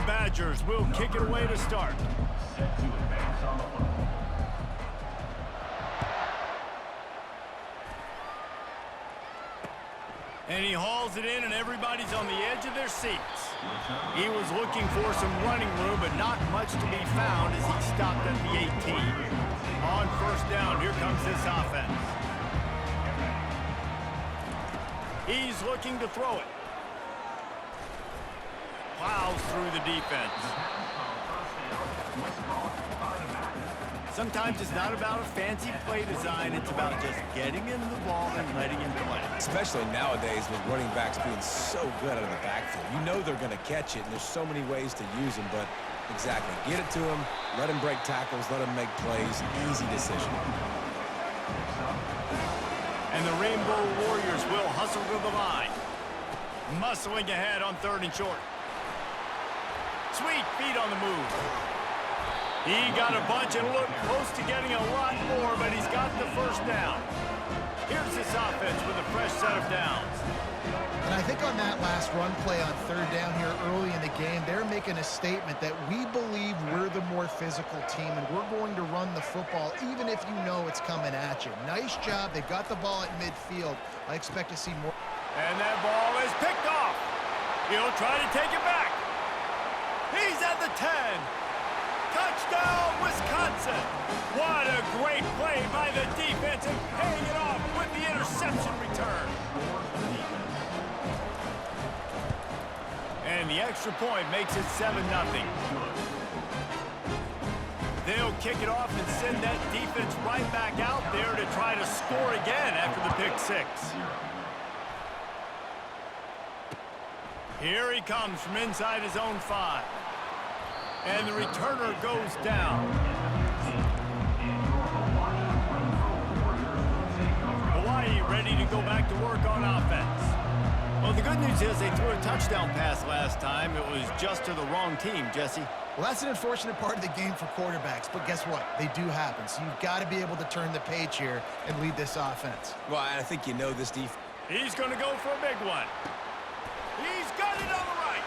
Badgers will kick it away to start. And he hauls it in, and everybody's on the edge of their seats. He was looking for some running room, but not much to be found as he stopped at the 18. On first down, here comes this offense. He's looking to throw it. Plows through the defense. Sometimes it's not about a fancy play design. It's about just getting him the ball and letting him play. Especially nowadays with running backs being so good out of the backfield. You know they're going to catch it, and there's so many ways to use them, but exactly. Get it to him, let him break tackles, let him make plays. Easy decision. And the Rainbow Warriors will hustle to the line. Muscling ahead on 3rd and short. Sweet feet on the move. He got a bunch and looked close to getting a lot more, but he's got the first down. Here's this offense with a fresh set of downs. And I think on that last run play on 3rd down here early in the game, they're making a statement that we believe we're the more physical team, and we're going to run the football even if you know it's coming at you. Nice job. They got the ball at midfield. I expect to see more. And that ball is picked off. He'll try to take it back. He's at the 10. Touchdown, Wisconsin. What a great play by the defense and paying it off. extra point makes it 7-0. They'll kick it off and send that defense right back out there to try to score again after the pick six. Here he comes from inside his own 5. And the returner goes down. Hawaii ready to go back to work on offense. Well, the good news is they threw a touchdown pass last time. It was just to the wrong team, Jesse. Well, that's an unfortunate part of the game for quarterbacks, but guess what? They do happen, so you've got to be able to turn the page here and lead this offense. Well, I think you know this defense. He's going to go for a big one. He's got it on the right.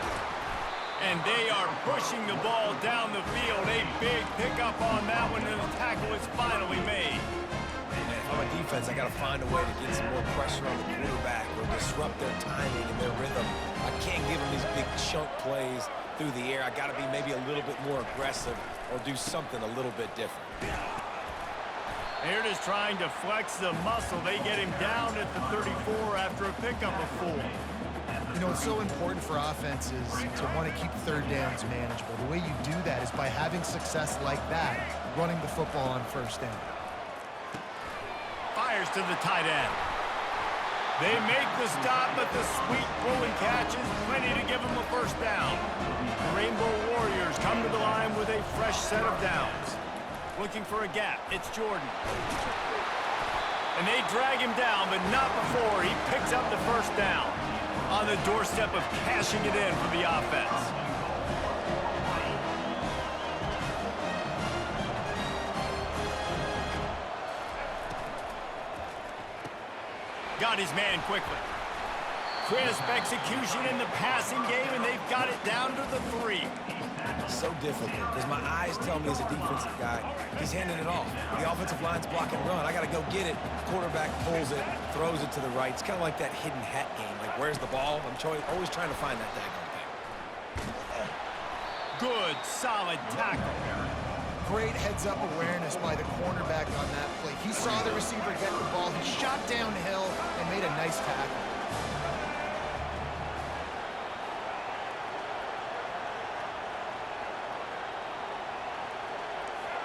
And they are pushing the ball down the field. A big pickup on that one, and the tackle is finally made. And if I'm a defense, I got to find a way to get some more pressure on the quarterback or disrupt their timing and their rhythm. I can't give them these big chunk plays through the air. I got to be maybe a little bit more aggressive or do something a little bit different. They're just trying to flex the muscle. They get him down at the 34 after a pickup of 4. You know, it's so important for offenses to want to keep third downs manageable. The way you do that is by having success like that, running the football on first down. Fires to the tight end. They make the stop, but the sweet rolling catch is plenty to give them a first down. The Rainbow Warriors come to the line with a fresh set of downs. Looking for a gap. It's Jordan. And they drag him down, but not before he picks up the first down. On the doorstep of cashing it in for the offense. Got his man quickly. Crisp execution in the passing game, and they've got it down to the 3. So difficult because my eyes tell me as a defensive guy, he's handing it off. The offensive line's blocking run. I got to go get it. Quarterback pulls it, throws it to the right. It's kind of like that hidden hat game. Like, where's the ball? I'm always trying to find that daggone thing. Good, solid tackle. Great heads-up awareness by the cornerback on that play. He saw the receiver get the ball. He shot downhill and made a nice tackle.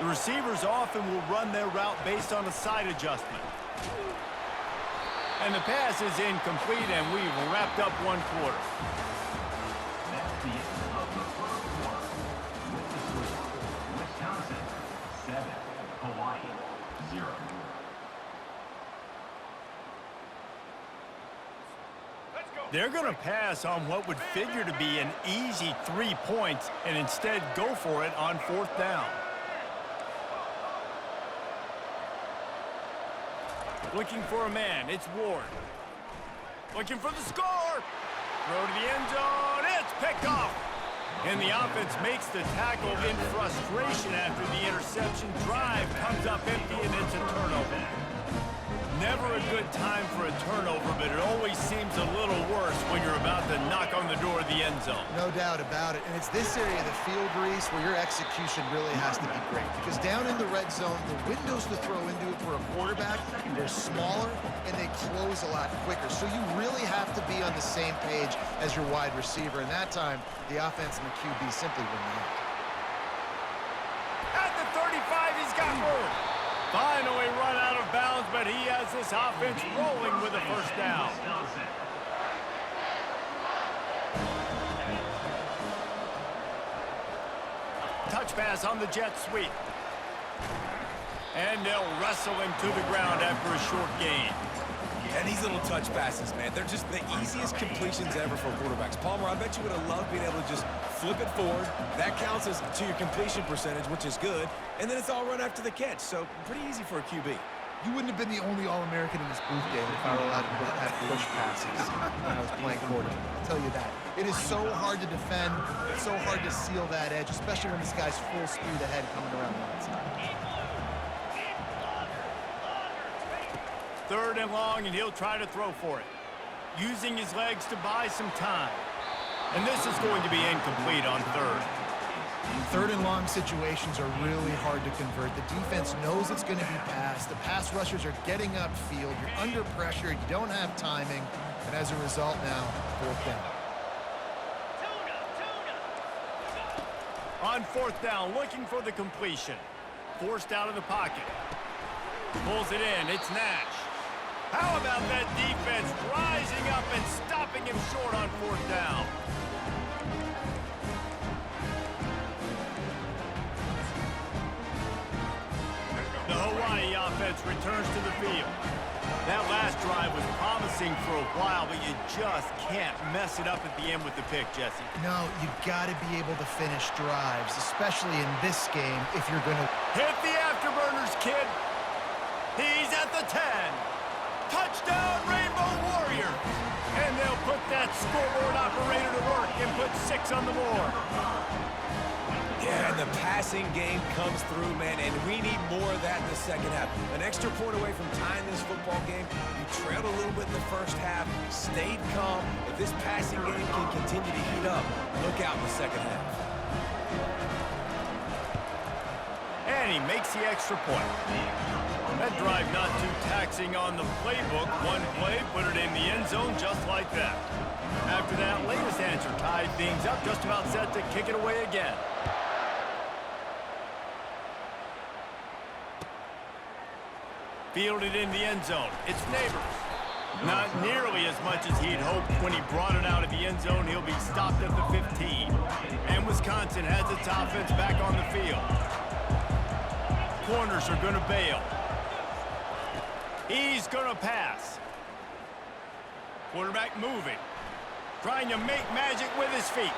The receivers often will run their route based on a side adjustment. And the pass is incomplete, and we've wrapped up one quarter. Wisconsin 7, Hawaii 0. They're going to pass on what would figure to be an easy 3 points and instead go for it on 4th down. Looking for a man, it's Ward. Looking for the score. Throw to the end zone, it's picked off. And the offense makes the tackle in frustration after the interception. Drive comes up empty, and it's a turnover. Never a good time for a turnover, but it always seems a little worse when you're about to knock on the door of the end zone. No doubt about it. And it's this area of the field, Reese, where your execution really has to be great. Because down in the red zone, the windows to throw into it for a quarterback, they're smaller and they close a lot quicker. So you really have to be on the same page as your wide receiver. And that time, the offense and the QB simply win the game. At the 35, he's got room. Finally run out of bounds, but he has this offense rolling with a first down. Touch pass on the jet sweep. And they'll wrestle him to the ground after a short gain. And these little touch passes, man, they're just the easiest completions ever for quarterbacks. Palmer, I bet you would have loved being able to just flip it forward. That counts as to your completion percentage, which is good. And then it's all run after the catch, so pretty easy for a QB. You wouldn't have been the only All-American in this booth game if I were allowed to have push passes when I was playing quarterback. I'll tell you that. It is so hard to defend. It's so hard to seal that edge, especially when this guy's full speed ahead coming around the outside. 3rd and long, and he'll try to throw for it. Using his legs to buy some time. And this is going to be incomplete on 3rd. 3rd and long situations are really hard to convert. The defense knows it's going to be passed. The pass rushers are getting upfield. You're under pressure. You don't have timing. And as a result now, 4th down. On fourth down, looking for the completion. Forced out of the pocket. Pulls it in. It's Nash. How about that defense rising up and stopping him short on fourth down? The Hawaii offense returns to the field. That last drive was promising for a while, but you just can't mess it up at the end with the pick, Jesse. No, you got to be able to finish drives, especially in this game if you're going to... Hit the afterburners, kid. He's at the 10. Touchdown, Rainbow Warriors. And they'll put that scoreboard operator to work and put 6 on the board. Yeah, and the passing game comes through, man, and we need more of that in the second half. An extra point away from tying this football game. You trailed a little bit in the first half, stayed calm. If this passing game can continue to heat up, look out in the second half. And he makes the extra point. That drive not too taxing on the playbook. One play, put it in the end zone just like that. After that latest answer tied things up, just about set to kick it away again. Fielded in the end zone. It's Neighbors. Not nearly as much as he'd hoped when he brought it out of the end zone. He'll be stopped at the 15. And Wisconsin has its offense back on the field. Corners are going to bail. He's going to pass. Quarterback moving. Trying to make magic with his feet.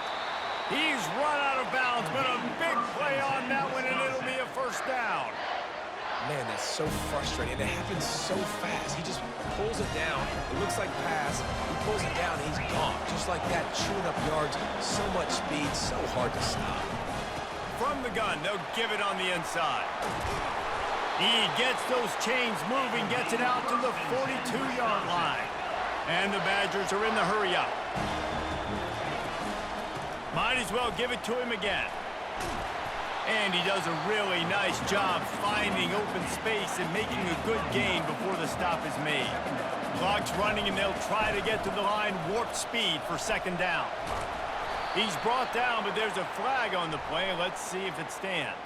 He's run out of bounds, but a big play on that one, and it'll be a first down. Man, that's so frustrating. It happens so fast. He just pulls it down. It looks like pass. He pulls it down, and he's gone. Just like that, chewing up yards. So much speed, so hard to stop. From the gun, they'll give it on the inside. He gets those chains moving, gets it out to the 42-yard line. And the Badgers are in the hurry-up. Might as well give it to him again. And he does a really nice job finding open space and making a good gain before the stop is made. Clock's running, and they'll try to get to the line warp speed for second down. He's brought down, but there's a flag on the play. Let's see if it stands.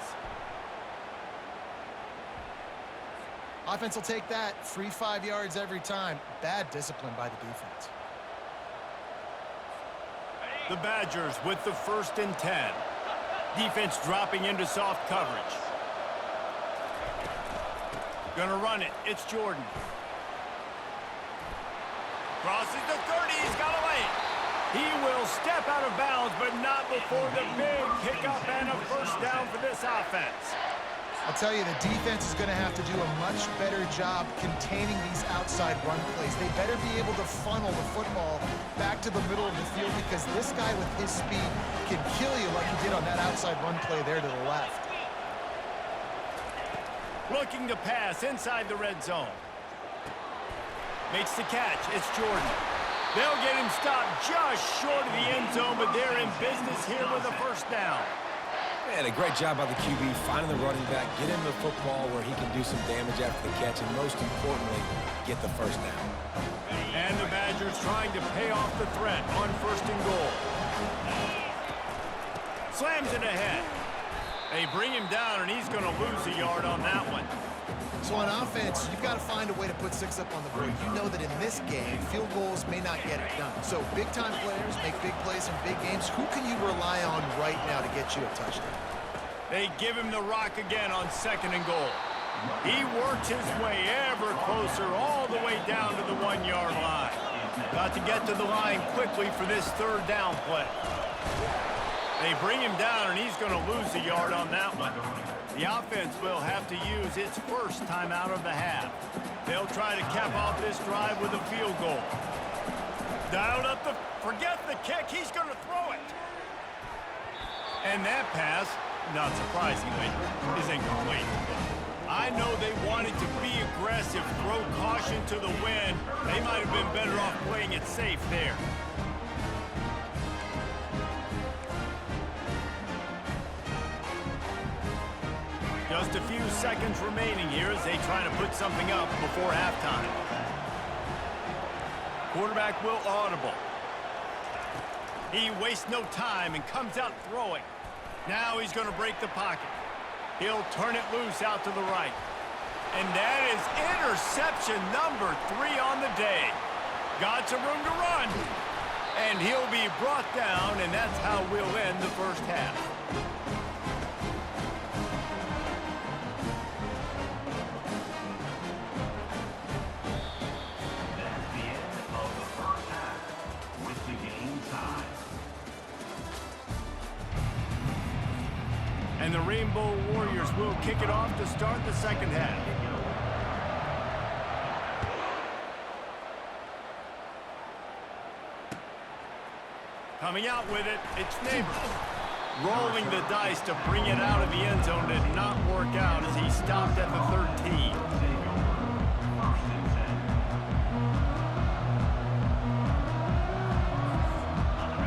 Offense will take that. Free 5 yards every time. Bad discipline by the defense. The Badgers with the 1st and 10. Defense dropping into soft coverage. Gonna run it. It's Jordan. Crosses the 30. He's got away. He will step out of bounds, but not before the big pickup and a first down for this offense. I'll tell you, the defense is going to have to do a much better job containing these outside run plays. They better be able to funnel the football back to the middle of the field, because this guy with his speed can kill you like he did on that outside run play there to the left. Looking to pass inside the red zone. Makes the catch. It's Jordan. They'll get him stopped just short of the end zone, but they're in business here with a first down. Man, a great job by the QB, finding the running back, get him the football where he can do some damage after the catch, and most importantly, get the first down. And the Badgers trying to pay off the threat on 1st and goal. Slams it ahead. They bring him down, and he's going to lose a yard on that one. So on offense, you've got to find a way to put 6 up on the board. You know that in this game, field goals may not get it done. So big-time players make big plays in big games. Who can you rely on right now to get you a touchdown? They give him the rock again on 2nd and goal. He works his way ever closer all the way down to the 1-yard line. Got to get to the line quickly for this 3rd down play. They bring him down, and he's going to lose a yard on that one. The offense will have to use its first timeout of the half. They'll try to cap off this drive with a field goal. Dialed up the... Forget the kick. He's going to throw it. And that pass, not surprisingly, is incomplete. I know they wanted to be aggressive, throw caution to the wind. They might have been better off playing it safe there. Just a few seconds remaining here as they try to put something up before halftime. Quarterback will audible. He wastes no time and comes out throwing. Now he's going to break the pocket. He'll turn it loose out to the right. And that is interception number 3 on the day. Got some room to run. And he'll be brought down, and that's how we'll end the first half. That's the end of the first half with the game tied. And the Rainbow Warriors will kick it off to start the second half. Coming out with it, it's Neighbors. Rolling the dice to bring it out of the end zone did not work out as he stopped at the 13.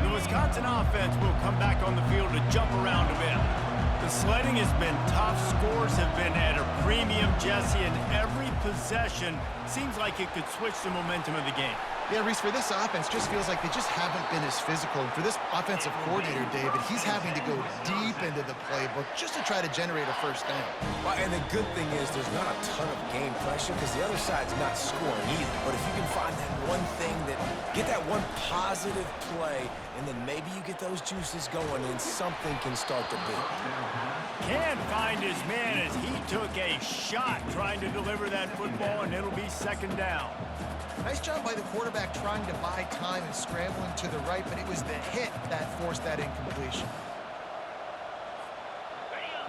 The Wisconsin offense will come back on the field to jump around a bit. The sledding has been tough. Scores have been at a premium, Jesse, and every possession seems like it could switch the momentum of the game. Yeah, Reese, for this offense, just feels like they just haven't been as physical. And for this offensive coordinator, David, he's having to go deep into the playbook just to try to generate a first down. Well, and the good thing is there's not a ton of game pressure because the other side's not scoring either. But if you can find that one thing get that one positive play, and then maybe you get those juices going and something can start to build. Can't find his man as he took a shot trying to deliver that football, and it'll be second down. Nice job by the quarterback trying to buy time and scrambling to the right, but it was the hit that forced that incompletion.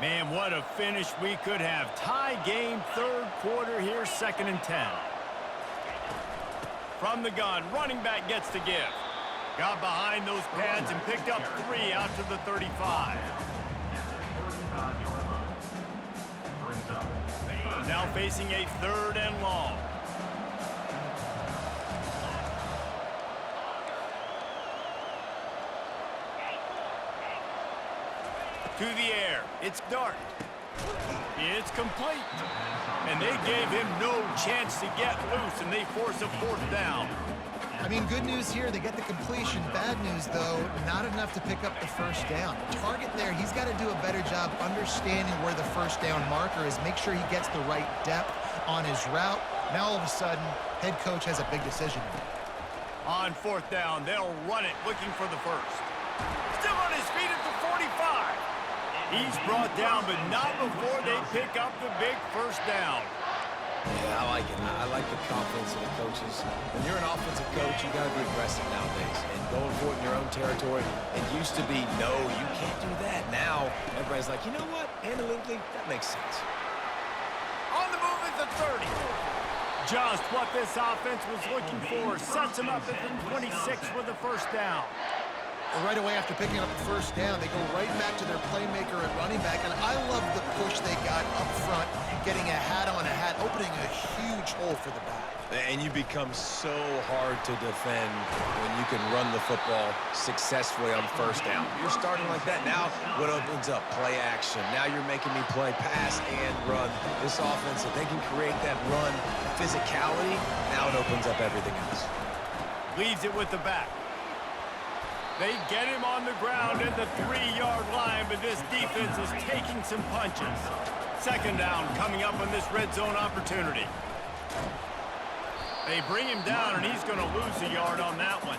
Man, what a finish we could have. Tie game, third quarter here, 2nd and 10. From the gun, running back gets the give. Got behind those pads and picked up 3 out to the 35. Now facing a 3rd and long. To the air, it's Dart. It's complete. And they gave him no chance to get loose, and they force a 4th down. I mean, good news here, they get the completion. Bad news, though, not enough to pick up the first down. The target there, he's got to do a better job understanding where the first down marker is, make sure he gets the right depth on his route. Now, all of a sudden, head coach has a big decision to make. On 4th down, they'll run it looking for the first. Still on his feet at the 45. He's brought down, but not before they pick up the big first down. Yeah, I like it. I like the confidence of the coaches. When you're an offensive coach, you got to be aggressive nowadays. And going for it in your own territory, it used to be, no, you can't do that. Now, everybody's like, you know what? Analytically, that makes sense. On the move at the 30. Just what this offense was looking for. Sets him up at the 26 with the first down. Well, right away after picking up the first down, they go right back to their playmaker at running back, and I love the push they got up front, getting a hat on a hat, opening a huge hole for the back. And you become so hard to defend when you can run the football successfully on first down. You're starting like that. Now, what opens up? Play action. Now you're making me play pass and run. This offense, if they can create that run physicality, now it opens up everything else. Leaves it with the back. They get him on the ground at the 3-yard line, but this defense is taking some punches. Second down coming up on this red zone opportunity. They bring him down, and he's going to lose a yard on that one.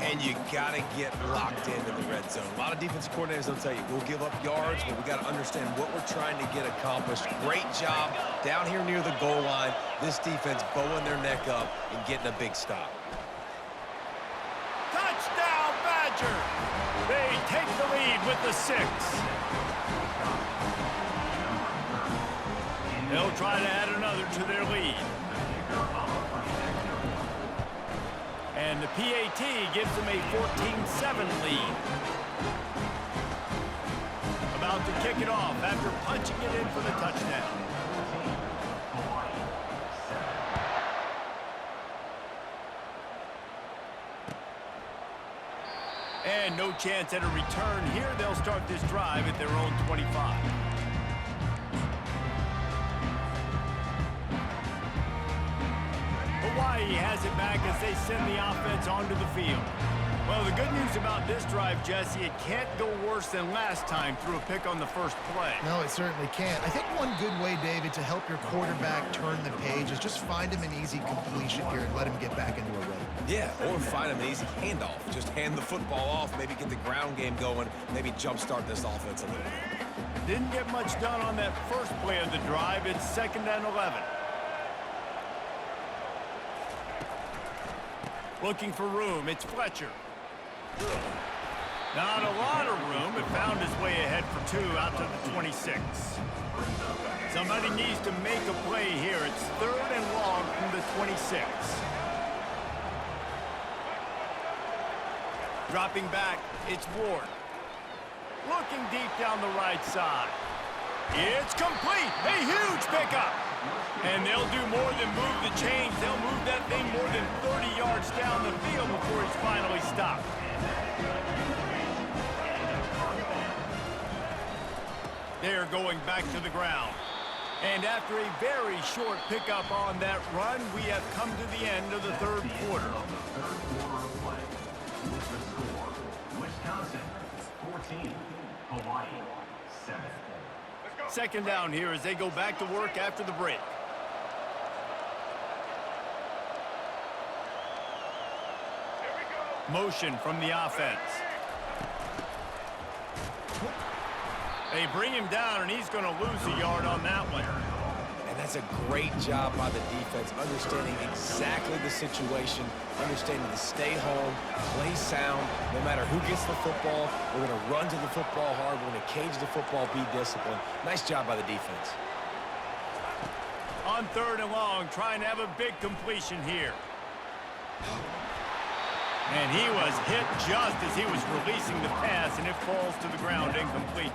And you got to get locked into the red zone. A lot of defense coordinators will tell you, we'll give up yards, but we got to understand what we're trying to get accomplished. Great job down here near the goal line. This defense bowing their neck up and getting a big stop. Touchdown, Badger! They take the lead with the 6. They'll try to add another to their lead. And the PAT gives them a 14-7 lead. About to kick it off after punching it in for the touchdown. And no chance at a return here. They'll start this drive at their own 25. Hawaii has it back as they send the offense onto the field. Well, the good news about this drive, Jesse, it can't go worse than last time through a pick on the first play. No, it certainly can't. I think one good way, David, to help your quarterback turn the page is just find him an easy completion here and let him get back into a rhythm. Yeah, or find him an easy handoff. Just hand the football off, maybe get the ground game going, maybe jumpstart this offense a little bit. Didn't get much done on that first play of the drive. It's 2nd and 11. Looking for room. It's Fletcher. Not a lot of room, but found his way ahead for 2 out to the 26. Somebody needs to make a play here. It's 3rd and long from the 26. Dropping back, it's Ward. Looking deep down the right side. It's complete. A huge pickup. And they'll do more than move the chains. They'll move that thing more than 30 yards down the field before it's finally stopped. They're going back to the ground. And after a very short pickup on that run, we have come to the end of the third quarter. Wisconsin 14, Hawaii 7. 2nd down here as they go back to work after the break. Motion from the offense. They bring him down, and he's going to lose a yard on that one. And that's a great job by the defense, understanding exactly the situation, understanding to stay home, play sound. No matter who gets the football, we're going to run to the football hard. We're going to cage the football, be disciplined. Nice job by the defense. On 3rd and long, trying to have a big completion here. And he was hit just as he was releasing the pass, and it falls to the ground incomplete.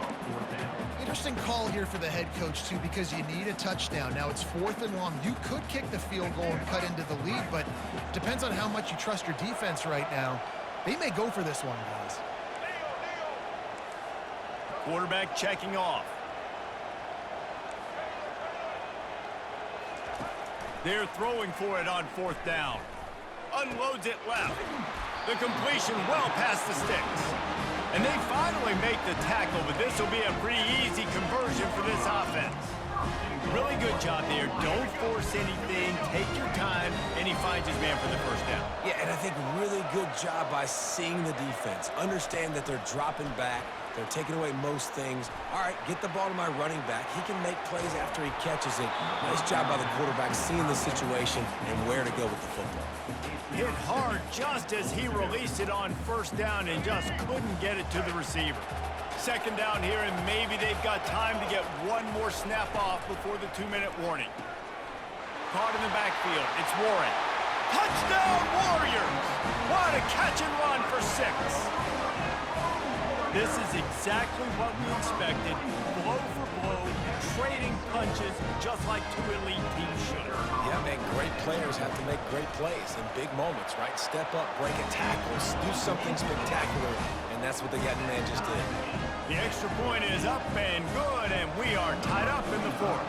Interesting call here for the head coach, too, because you need a touchdown. Now, it's 4th and long. You could kick the field goal and cut into the lead, but depends on how much you trust your defense right now. They may go for this one, guys. Quarterback checking off. They're throwing for it on 4th down. Unloads it left. The completion well past the sticks. And they finally make the tackle, but this will be a pretty easy conversion for this offense. Really good job there. Don't force anything. Take your time, and he finds his man for the first down. Yeah, and I think really good job by seeing the defense. Understand that they're dropping back. They're taking away most things. All right, get the ball to my running back. He can make plays after he catches it. Nice job by the quarterback seeing the situation and where to go with the football. Hit hard just as he released it on 1st down and just couldn't get it to the receiver. 2nd down here, and maybe they've got time to get one more snap off before the 2-minute warning. Caught in the backfield. It's Warren. Touchdown, Warriors! What a catch and run for 6. This is exactly what we expected. Blow for blow, trading punches, just like 2 elite teams should. Yeah, man, great players have to make great plays in big moments, right? Step up, break a tackle, do something spectacular, and that's what the Gatton man just did. The extra point is up and good, and we are tied up in the 4th.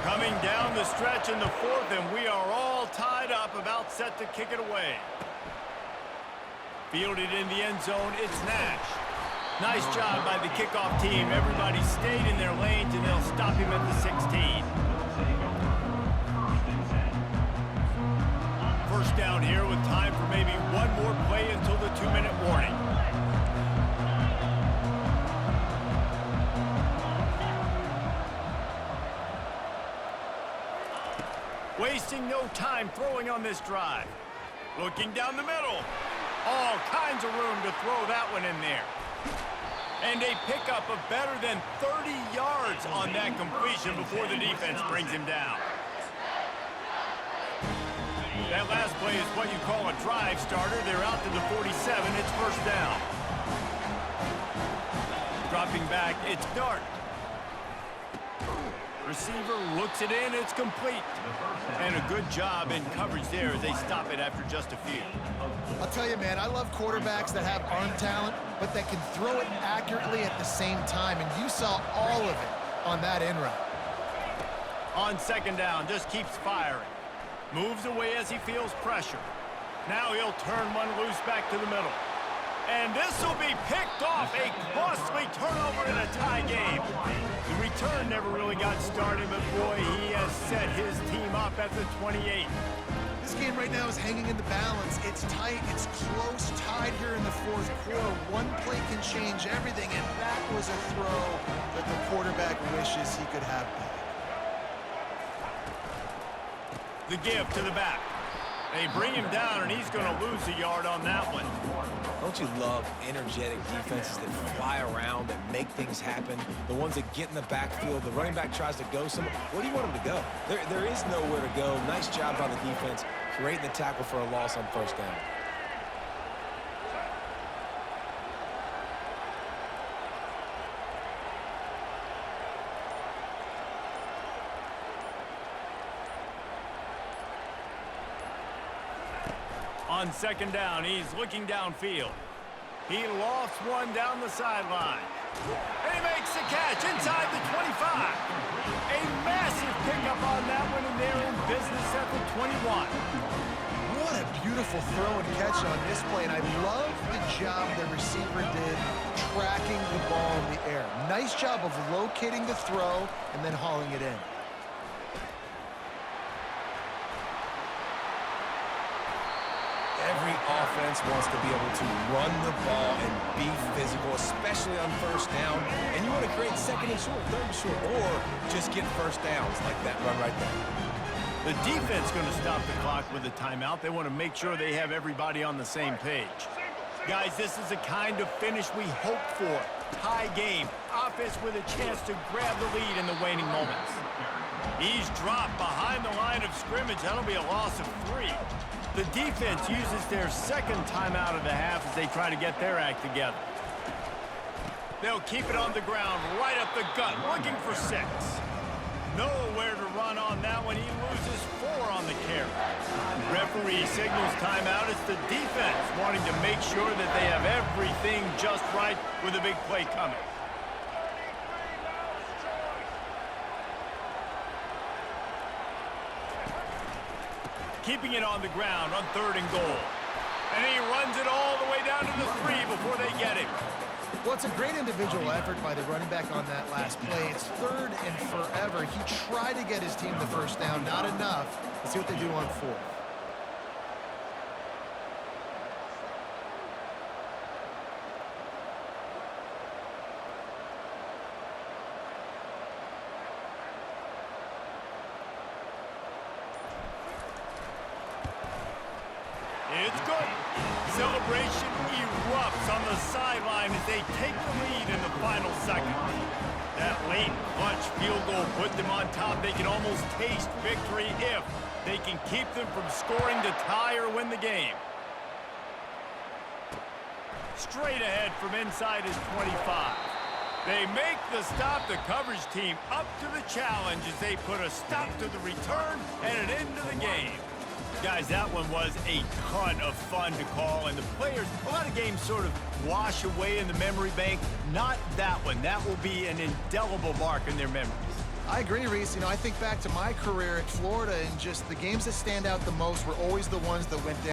Coming down the stretch in the 4th, and we are all tied up, about set to kick it away. Fielded in the end zone, it's Nash. Nice job by the kickoff team. Everybody stayed in their lanes, and they'll stop him at the 16. First down here with time for maybe one more play until the 2-minute warning. Wasting no time throwing on this drive. Looking down the middle. All kinds of room to throw that one in there. And a pickup of better than 30 yards on that completion before the defense brings him down. That last play is what you call a drive starter. They're out to the 47. It's 1st down. Dropping back, it's Dart. Receiver looks it in. It's complete. And a good job in coverage there as they stop it after just a few. I'll tell you, man, I love quarterbacks that have arm talent, but that can throw it accurately at the same time, and you saw all of it on that in route. On 2nd down, just keeps firing. Moves away as he feels pressure. Now he'll turn one loose back to the middle. And this will be picked off. A costly turnover in a tie game. The return never really got started, but boy, he has set his team up at the 28. This game right now is hanging in the balance. It's tight, it's close, tied here in the fourth quarter. One play can change everything, and that was a throw that the quarterback wishes he could have back. The give to the back. They bring him down, and he's going to lose a yard on that one. Don't you love energetic defenses that fly around, that make things happen? The ones that get in the backfield, the running back tries to go somewhere. Where do you want him to go? There is nowhere to go. Nice job by the defense, creating the tackle for a loss on first down. On second down, he's looking downfield. He lofts one down the sideline. And he makes the catch inside the 25. A massive pickup on that one, and they're in business at the 21. What a beautiful throw and catch on this play, and I love the job the receiver did tracking the ball in the air. Nice job of locating the throw and then hauling it in. Every offense wants to be able to run the ball and be physical, especially on first down. And you want to create second and short, third and short, or just get first downs like that run right there. The defense going to stop the clock with a timeout. They want to make sure they have everybody on the same page. Guys, this is the kind of finish we hope for. Tie game. Offense with a chance to grab the lead in the waning moments. He's dropped behind the line of scrimmage. That'll be a loss of 3. The defense uses their second timeout of the half as they try to get their act together. They'll keep it on the ground, right up the gut, looking for 6. Nowhere to run on that one. He loses 4 on the carry. Referee signals timeout. It's the defense wanting to make sure that they have everything just right with a big play coming. Keeping it on the ground on 3rd and goal. And he runs it all the way down to the 3 before they get him. Well, it's a great individual effort by the running back on that last play. It's 3rd and forever. He tried to get his team the first down, not enough. Let's see what they do on 4th. It's good. Celebration erupts on the sideline as they take the lead in the final seconds. That late clutch field goal put them on top. They can almost taste victory if they can keep them from scoring to tie or win the game. Straight ahead from inside his 25. They make the stop. The coverage team up to the challenge as they put a stop to the return and an end to the game. Guys, that one was a ton of fun to call, and the players, a lot of games sort of wash away in the memory bank. Not that one. That will be an indelible mark in their memories. I agree, Reese. You know, I think back to my career at Florida, and just the games that stand out the most were always the ones that went down.